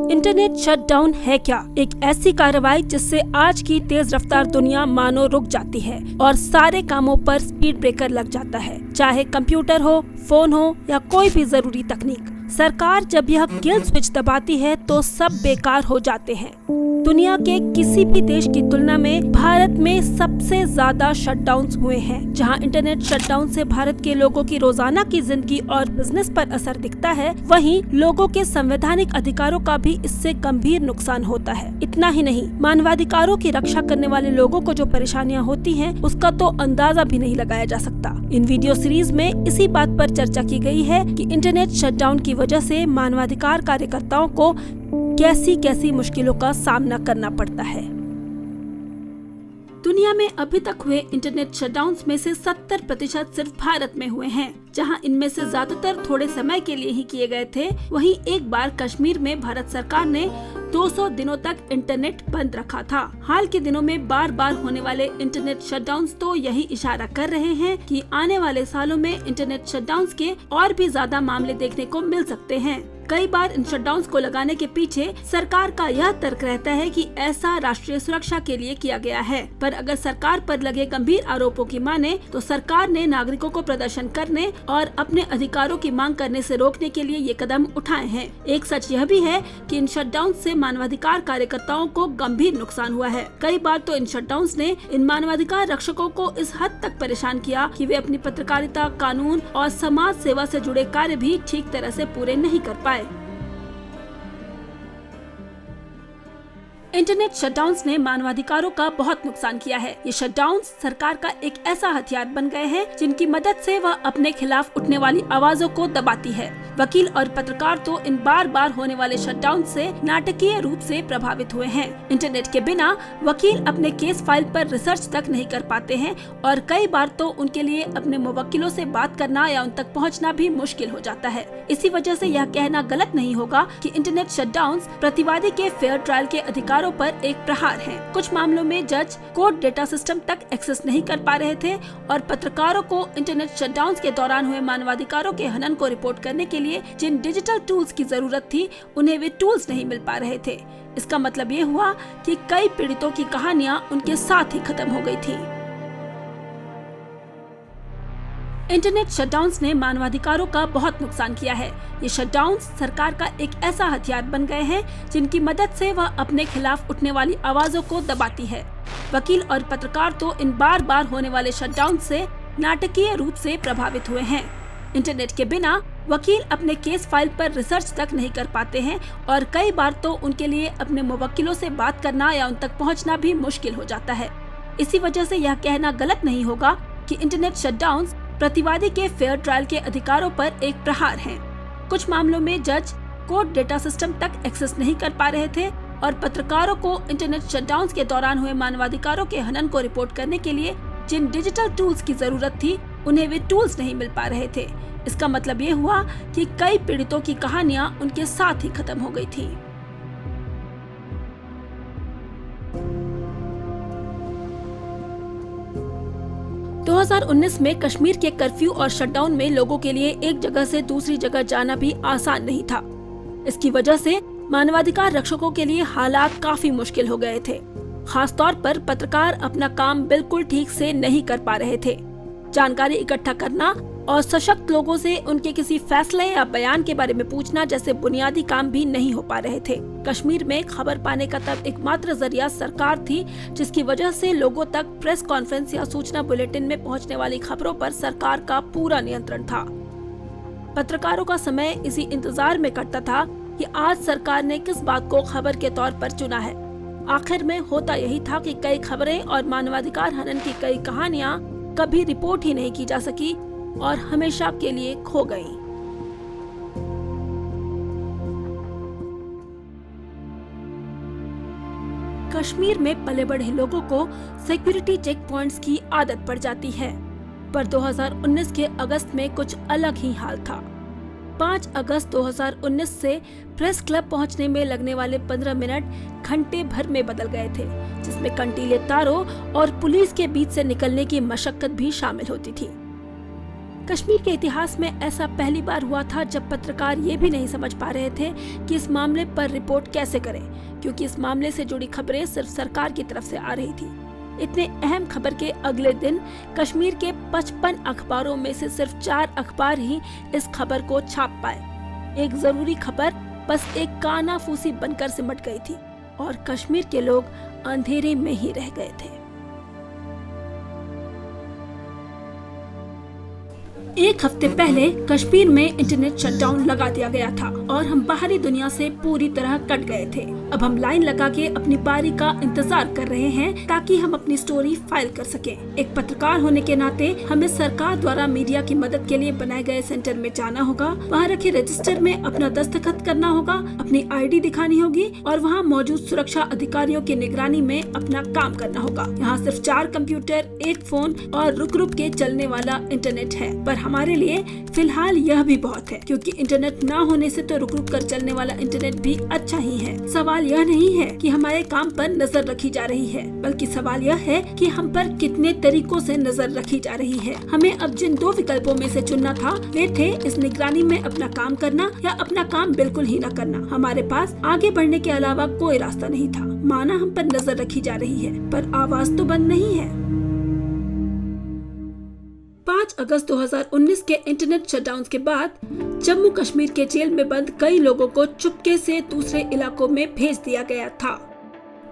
Internet shutdown है क्या? एक ऐसी कार्रवाई जिससे आज की तेज रफ्तार दुनिया मानो रुक जाती है और सारे कामों पर स्पीड ब्रेकर लग जाता है, चाहे कंप्यूटर हो, फोन हो या कोई भी जरूरी तकनीक। सरकार जब यह किल स्विच दबाती है तो सब बेकार हो जाते हैं। दुनिया के किसी भी देश की तुलना में भारत में सबसे ज्यादा शटडाउन्स हुए हैं। जहां इंटरनेट शटडाउन से भारत के लोगों की रोजाना की जिंदगी और बिजनेस पर असर दिखता है, वहीं लोगों के संवैधानिक अधिकारों का भी इससे गंभीर नुकसान होता है। इतना ही नहीं, मानवाधिकारों की रक्षा करने वाले लोगों को जो परेशानियां होती हैं, उसका तो अंदाजा भी नहीं लगाया जा सकता। इन वीडियो सीरीज में इसी बात पर चर्चा की गई है कि इंटरनेट शटडाउन की वजह से मानवाधिकार कार्यकर्ताओं को कैसी कैसी मुश्किलों का सामना करना पड़ता है। दुनिया में अभी तक हुए इंटरनेट शटडाउन्स में से 70% सिर्फ भारत में हुए हैं, जहां इनमें से ज्यादातर थोड़े समय के लिए ही किए गए थे। वहीं एक बार कश्मीर में भारत सरकार ने 200 दिनों तक इंटरनेट बंद रखा था। हाल के दिनों में बार बार होने वाले इंटरनेट शटडाउन्स तो यही इशारा कर रहे हैं कि आने वाले सालों में इंटरनेट शटडाउन्स के और भी ज्यादा मामले देखने को मिल सकते हैं। कई बार इन शटडाउन्स को लगाने के पीछे सरकार का यह तर्क रहता है कि ऐसा राष्ट्रीय सुरक्षा के लिए किया गया है, पर अगर सरकार पर लगे गंभीर आरोपों की माने तो सरकार ने नागरिकों को प्रदर्शन करने और अपने अधिकारों की मांग करने से रोकने के लिए ये कदम उठाए हैं। एक सच यह भी है कि इन शटडाउन से मानवाधिकार कार्यकर्ताओं को गंभीर नुकसान हुआ है। कई बार तो इन शटडाउन्स ने इन मानवाधिकार रक्षकों को इस हद तक परेशान किया कि वे अपनी पत्रकारिता, कानून और समाज सेवा से जुड़े कार्य भी ठीक तरह से पूरे नहीं कर पाए। इंटरनेट शटडाउन्स ने मानवाधिकारों का बहुत नुकसान किया है। ये शटडाउन्स सरकार का एक ऐसा हथियार बन गए हैं जिनकी मदद से वह अपने खिलाफ उठने वाली आवाजों को दबाती है। वकील और पत्रकार तो इन बार बार होने वाले शटडाउन से नाटकीय रूप से प्रभावित हुए हैं। इंटरनेट के बिना वकील अपने केस फाइल पर रिसर्च तक नहीं कर पाते हैं और कई बार तो उनके लिए अपने मुवक्किलों से बात करना या उन तक पहुंचना भी मुश्किल हो जाता है। इसी वजह से यह कहना गलत नहीं होगा कि इंटरनेट शटडाउन्स प्रतिवादी के फेयर ट्रायल के अधिकारों पर एक प्रहार है। कुछ मामलों में जज कोर्ट डेटा सिस्टम तक एक्सेस नहीं कर पा रहे थे और पत्रकारों को इंटरनेट शटडाउन्स के दौरान हुए मानवाधिकारों के हनन को रिपोर्ट करने के लिए जिन डिजिटल टूल्स की जरूरत थी, उन्हें वे टूल्स नहीं मिल पा रहे थे। इसका मतलब ये हुआ कि कई पीड़ितों की कहानियां उनके साथ ही खत्म हो गई थी। इंटरनेट शटडाउन्स ने मानवाधिकारों का बहुत नुकसान किया है। ये शटडाउन्स सरकार का एक ऐसा हथियार बन गए हैं जिनकी मदद से वह अपने खिलाफ उठने वाली आवाजों को दबाती है। वकील और पत्रकार तो इन बार बार होने वाले शटडाउन से नाटकीय रूप से प्रभावित हुए हैं। इंटरनेट के बिना वकील अपने केस फाइल पर रिसर्च तक नहीं कर पाते हैं और कई बार तो उनके लिए अपने मुवक्किलों से बात करना या उन तक पहुंचना भी मुश्किल हो जाता है। इसी वजह से यह कहना गलत नहीं होगा कि इंटरनेट शटडाउन्स प्रतिवादी के फेयर ट्रायल के अधिकारों पर एक प्रहार हैं। कुछ मामलों में जज कोर्ट डेटा सिस्टम तक एक्सेस नहीं कर पा रहे थे और पत्रकारों को इंटरनेट शटडाउन्स के दौरान हुए मानवाधिकारों के हनन को रिपोर्ट करने के लिए जिन डिजिटल टूल्स की जरूरत थी, उन्हें वे टूल्स नहीं मिल पा रहे थे। इसका मतलब ये हुआ कि कई पीड़ितों की कहानियां उनके साथ ही खत्म हो गई थी। दो 2019 में कश्मीर के कर्फ्यू और शटडाउन में लोगों के लिए एक जगह से दूसरी जगह जाना भी आसान नहीं था। इसकी वजह से मानवाधिकार रक्षकों के लिए हालात काफी मुश्किल हो गए थे। खासतौर पर पत्रकार अपना काम बिल्कुल ठीक से नहीं कर पा रहे थे। जानकारी इकट्ठा करना और सशक्त लोगों से उनके किसी फैसले या बयान के बारे में पूछना जैसे बुनियादी काम भी नहीं हो पा रहे थे। कश्मीर में खबर पाने का तब एकमात्र जरिया सरकार थी, जिसकी वजह से लोगों तक प्रेस कॉन्फ्रेंस या सूचना बुलेटिन में पहुंचने वाली खबरों पर सरकार का पूरा नियंत्रण था। पत्रकारों का समय इसी इंतजार में कटता था कि आज सरकार ने किस बात को खबर के तौर पर चुना है। आखिर में होता यही था कि कई खबरें और मानवाधिकार हनन की कई कहानियां कभी रिपोर्ट ही नहीं की जा सकी और हमेशा के लिए खो गईं। कश्मीर में पले बढ़े लोगों को सिक्योरिटी चेक पॉइंट्स की आदत पड़ जाती है, पर 2019 के अगस्त में कुछ अलग ही हाल था। 5 अगस्त 2019 से प्रेस क्लब पहुंचने में लगने वाले 15 मिनट घंटे भर में बदल गए थे, जिसमें कंटीले तारों और पुलिस के बीच से निकलने की मशक्कत भी शामिल होती थी। कश्मीर के इतिहास में ऐसा पहली बार हुआ था जब पत्रकार ये भी नहीं समझ पा रहे थे कि इस मामले पर रिपोर्ट कैसे करें, क्योंकि इस मामले से जुड़ी खबरें सिर्फ सरकार की तरफ से आ रही थी। इतने अहम खबर के अगले दिन कश्मीर के 55 अखबारों में से सिर्फ 4 अखबार ही इस खबर को छाप पाए। एक जरूरी खबर बस एक कानाफूसी बनकर सिमट गई थी और कश्मीर के लोग अंधेरे में ही रह गए थे। एक हफ्ते पहले कश्मीर में इंटरनेट शटडाउन लगा दिया गया था और हम बाहरी दुनिया से पूरी तरह कट गए थे। अब हम लाइन लगा के अपनी बारी का इंतजार कर रहे हैं ताकि हम अपनी स्टोरी फाइल कर सकें। एक पत्रकार होने के नाते हमें सरकार द्वारा मीडिया की मदद के लिए बनाए गए सेंटर में जाना होगा, वहाँ रखे रजिस्टर में अपना दस्तखत करना होगा, अपनी ID दिखानी होगी और वहाँ मौजूद सुरक्षा अधिकारियों की निगरानी में अपना काम करना होगा। यहाँ सिर्फ 4 कंप्यूटर, 1 फोन और रुक रुक के चलने वाला इंटरनेट है, पर हमारे लिए फिलहाल यह भी बहुत है, क्योंकि इंटरनेट ना होने से तो रुक रुक कर चलने वाला इंटरनेट भी अच्छा ही है। सवाल यह नहीं है कि हमारे काम पर नजर रखी जा रही है, बल्कि सवाल यह है कि हम पर कितने तरीकों से नजर रखी जा रही है। हमें अब जिन 2 विकल्पों में से चुनना था वे थे इस निगरानी में अपना काम करना या अपना काम बिल्कुल ही न करना। हमारे पास आगे बढ़ने के अलावा कोई रास्ता नहीं था। माना हम पर नजर रखी जा रही है, पर आवाज तो बंद नहीं है। 5 अगस्त 2019 के इंटरनेट शटडाउन के बाद जम्मू कश्मीर के जेल में बंद कई लोगों को चुपके से दूसरे इलाकों में भेज दिया गया था।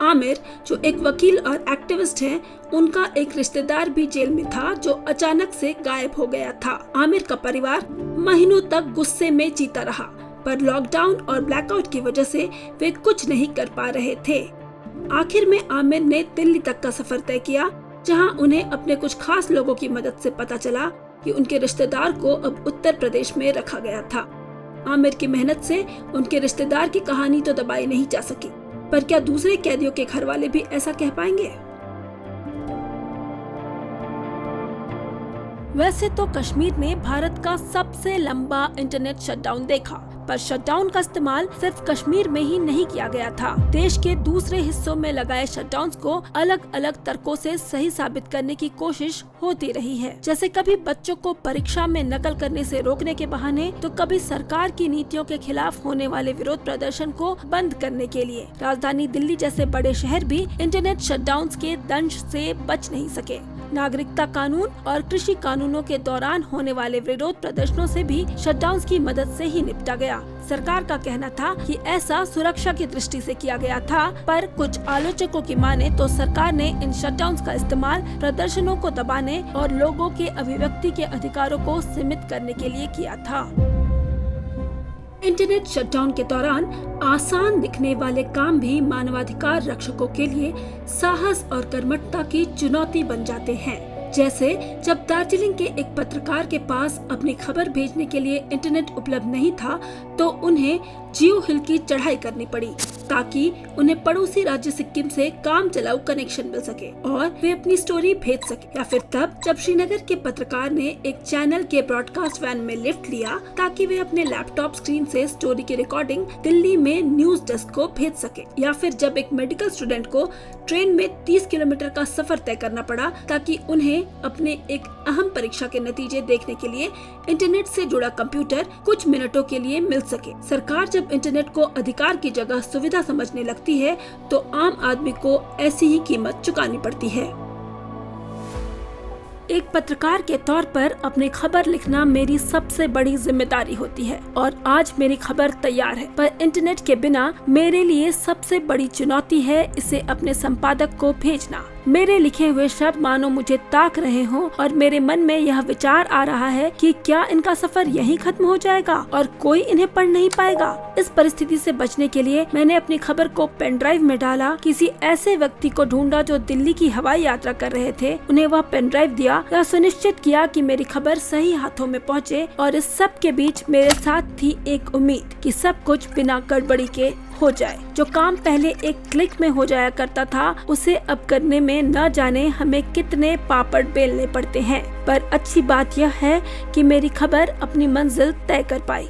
आमिर, जो एक वकील और एक्टिविस्ट हैं, उनका एक रिश्तेदार भी जेल में था जो अचानक से गायब हो गया था। आमिर का परिवार महीनों तक गुस्से में जीता रहा, पर लॉकडाउन और ब्लैकआउट की वजह से वे कुछ नहीं कर पा रहे थे। आखिर में आमिर ने दिल्ली तक का सफर तय किया, जहां उन्हें अपने कुछ खास लोगों की मदद से पता चला कि उनके रिश्तेदार को अब उत्तर प्रदेश में रखा गया था। आमिर की मेहनत से उनके रिश्तेदार की कहानी तो दबाई नहीं जा सकी, पर क्या दूसरे कैदियों के घर वाले भी ऐसा कह पाएंगे? वैसे तो कश्मीर ने भारत का सबसे लंबा इंटरनेट शटडाउन देखा, पर शटडाउन का इस्तेमाल सिर्फ कश्मीर में ही नहीं किया गया था। देश के दूसरे हिस्सों में लगाए शटडाउन्स को अलग अलग तर्कों से सही साबित करने की कोशिश होती रही है, जैसे कभी बच्चों को परीक्षा में नकल करने से रोकने के बहाने, तो कभी सरकार की नीतियों के खिलाफ होने वाले विरोध प्रदर्शन को बंद करने के लिए। राजधानी दिल्ली जैसे बड़े शहर भी इंटरनेट शटडाउन्स के दंश से बच नहीं सके। नागरिकता कानून और कृषि कानूनों के दौरान होने वाले विरोध प्रदर्शनों से भी शटडाउन्स की मदद से ही निपटा गया। सरकार का कहना था कि ऐसा सुरक्षा की दृष्टि से किया गया था, पर कुछ आलोचकों की माने तो सरकार ने इन शटडाउन्स का इस्तेमाल प्रदर्शनों को दबाने और लोगों के अभिव्यक्ति के अधिकारों को सीमित करने के लिए किया था। इंटरनेट शटडाउन के दौरान आसान दिखने वाले काम भी मानवाधिकार रक्षकों के लिए साहस और कर्मठता की चुनौती बन जाते हैं। जैसे जब दार्जिलिंग के एक पत्रकार के पास अपनी खबर भेजने के लिए इंटरनेट उपलब्ध नहीं था, तो उन्हें जियो हिल की चढ़ाई करनी पड़ी ताकि उन्हें पड़ोसी राज्य सिक्किम से काम चलाऊ कनेक्शन मिल सके और वे अपनी स्टोरी भेज सके। या फिर तब जब श्रीनगर के पत्रकार ने एक चैनल के ब्रॉडकास्ट वैन में लिफ्ट लिया ताकि वे अपने लैपटॉप स्क्रीन से स्टोरी की रिकॉर्डिंग दिल्ली में न्यूज डेस्क को भेज सके। या फिर जब एक मेडिकल स्टूडेंट को ट्रेन में 30 किलोमीटर का सफर तय करना पड़ा ताकि उन्हें अपने एक अहम परीक्षा के नतीजे देखने के लिए इंटरनेट से जुड़ा कंप्यूटर कुछ मिनटों के लिए मिल सके। सरकार जब इंटरनेट को अधिकार की जगह सुविधा समझने लगती है, तो आम आदमी को ऐसी ही कीमत चुकानी पड़ती है। एक पत्रकार के तौर पर अपनी खबर लिखना मेरी सबसे बड़ी जिम्मेदारी होती है और आज मेरी खबर तैयार है, पर इंटरनेट के बिना मेरे लिए सबसे बड़ी चुनौती है इसे अपने संपादक को भेजना। मेरे लिखे हुए शब्द मानो मुझे ताक रहे हों और मेरे मन में यह विचार आ रहा है कि क्या इनका सफर यहीं खत्म हो जाएगा और कोई इन्हें पढ़ नहीं पाएगा। इस परिस्थिति से बचने के लिए मैंने अपनी खबर को पेन ड्राइव में डाला, किसी ऐसे व्यक्ति को ढूंढा जो दिल्ली की हवाई यात्रा कर रहे थे, उन्हें वह पेन ड्राइव दिया, यह सुनिश्चित किया कि मेरी खबर सही हाथों में पहुँचे और इस सब के बीच मेरे साथ थी एक उम्मीद कि सब कुछ बिना गड़बड़ी के हो जाए। जो काम पहले एक क्लिक में हो जाया करता था, उसे अब करने में न जाने हमें कितने पापड़ बेलने पड़ते हैं। पर अच्छी बात यह है कि मेरी खबर अपनी मंजिल तय कर पाई।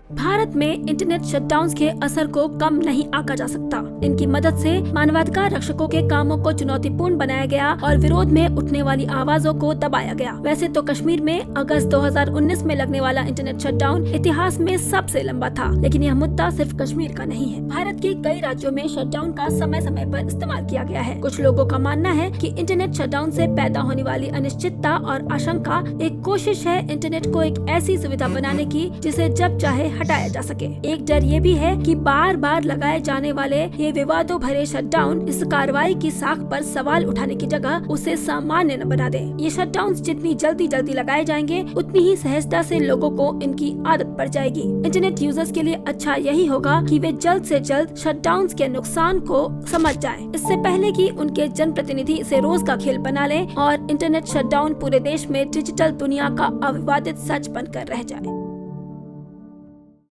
भारत में इंटरनेट शटडाउन के असर को कम नहीं आंका जा सकता। इनकी मदद से मानवाधिकार रक्षकों के कामों को चुनौतीपूर्ण बनाया गया और विरोध में उठने वाली आवाजों को दबाया गया। वैसे तो कश्मीर में अगस्त 2019 में लगने वाला इंटरनेट शटडाउन इतिहास में सबसे लंबा था, लेकिन यह मुद्दा सिर्फ कश्मीर का नहीं है। भारत के कई राज्यों में शटडाउन का समय समय पर इस्तेमाल किया गया है। कुछ लोगों का मानना है कि इंटरनेट शटडाउन से पैदा होने वाली अनिश्चितता और आशंका एक कोशिश है इंटरनेट को एक ऐसी सुविधा बनाने की जिसे जब चाहे हटाया जा सके। एक डर ये भी है कि बार बार लगाए जाने वाले ये विवादों भरे शटडाउन इस कार्रवाई की साख पर सवाल उठाने की जगह उसे सामान्य न बना दे। ये शटडाउन जितनी जल्दी लगाए जाएंगे उतनी ही सहजता से लोगों को इनकी आदत पड़ जाएगी। इंटरनेट यूजर्स के लिए अच्छा यही होगा कि वे जल्द से जल्द शटडाउन के नुकसान को समझ जाएं, इससे पहले कि उनके जनप्रतिनिधि इसे रोज का खेल बना लें और इंटरनेट शटडाउन पूरे देश में डिजिटल दुनिया का अविवादित सच बनकर रह जाए।